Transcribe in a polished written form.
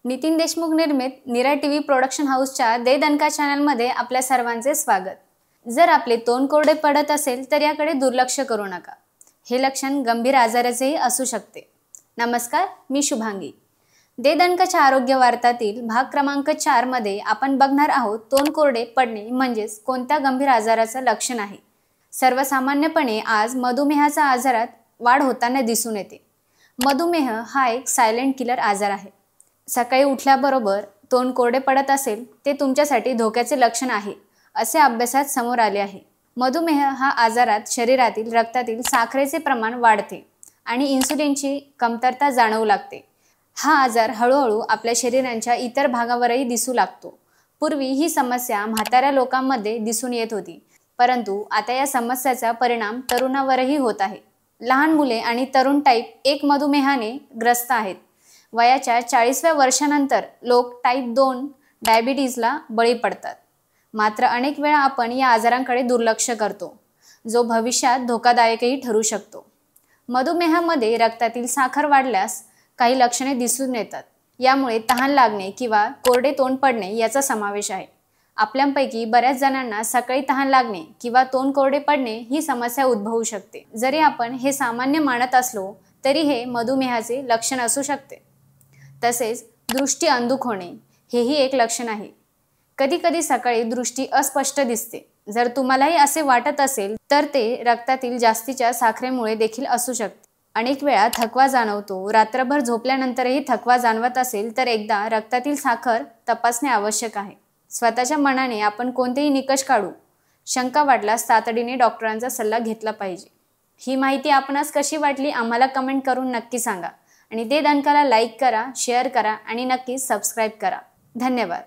नितीन देशमुख निर्मित Nira TV production हाऊसच्या दे दणका चॅनलमध्ये आपल्या सर्वांचे स्वागत। जर आपले तोंड कोरडे पडत असेल तर याकडे दुर्लक्ष करू नका। हे लक्षण गंभीर आजाराचेही असू शकते। नमस्कार, मी शुभांगी। दे दणकाच्या आरोग्य वार्तातील भाग क्रमांक 4 मध्ये आपण बघणार आहोत तोंड कोरडे पडणे म्हणजे कोणत्या गंभीर आजाराचे लक्षण आहे। सर्वसामान्यपणे आज मधुमेहाच्या आजारात वाढ होताना दिसून येते। मधुमेह हा एक सायलेंट किलर आजार आहे। सकाळी उठल्याबरोबर तोंड कोरडे पडत असेल ते तुमच्यासाठी धोक्याचे लक्षण आहे असे अभ्यासात समोर आले आहे। मधुमेह हा आजारात शरीरातील रक्तातील साखरेचे प्रमाण वाढते आणि इन्सुलिनची कमतरता जाणवू लागते। हा आजार हळूहळू आपल्या शरीराच्या इतर भागावरही दिसू लागतो। पूर्वी ही समस्या म्हाताऱ्या लोकांमध्ये दिसून येत होती, परंतु आता या समस्येचा परिणाम तरुणावरही होत आहे। लहान मुले आणि तरुण टाईप 1 मधुमेहाने ग्रस्त आहेत। वयाच्या 40व्या वर्षानंतर लोक टाईप 2 डायबिटीजला बळी पडतात। मात्र अनेक वेळा आपण या आजारांकडे दुर्लक्ष करतो, जो भविष्यात धोकादायकही ठरू शकतो। मधुमेहामध्ये रक्तातील साखर वाढल्यास काही लक्षणे दिसून येतात। यामुळे तहान लागणे किंवा कोरडे तोंड पडणे याचा समावेश आहे। आपल्यापैकी बऱ्याच जणांना सकाळी तहान लागणे किंवा तोंड कोरडे पडणे ही समस्या उद्भवू शकते। जरी आपण हे सामान्य मानत असलो तरी हे मधुमेहाचे लक्षण असू शकते। तसेच दृष्टी अंधुक होणे हेही एक लक्षण आहे। कधी-कधी सकाळी दृष्टी अस्पष्ट दिसते। जर तुम्हालाही असे वाटत असेल तर ते रक्तातील जास्तीच्या साखरेमुळे देखील असू शकते। अनेक वेळा थकवा जाणवतो। रात्रभर झोपल्यानंतरही थकवा जाणवत असेल तर एकदा रक्तातील साखर तपासणे आवश्यक आहे। स्वतःच्या मनाने आपण कोणतेही निकष काढू। शंका वाटल्यास तातडीने डॉक्टरांचा सल्ला घेतला पाहिजे। ही माहिती आपणास कशी वाटली आम्हाला कमेंट करून नक्की सांगा आणि दे दणकाला लाईक करा, शेअर करा आणि नक्की सबस्क्राईब करा। धन्यवाद।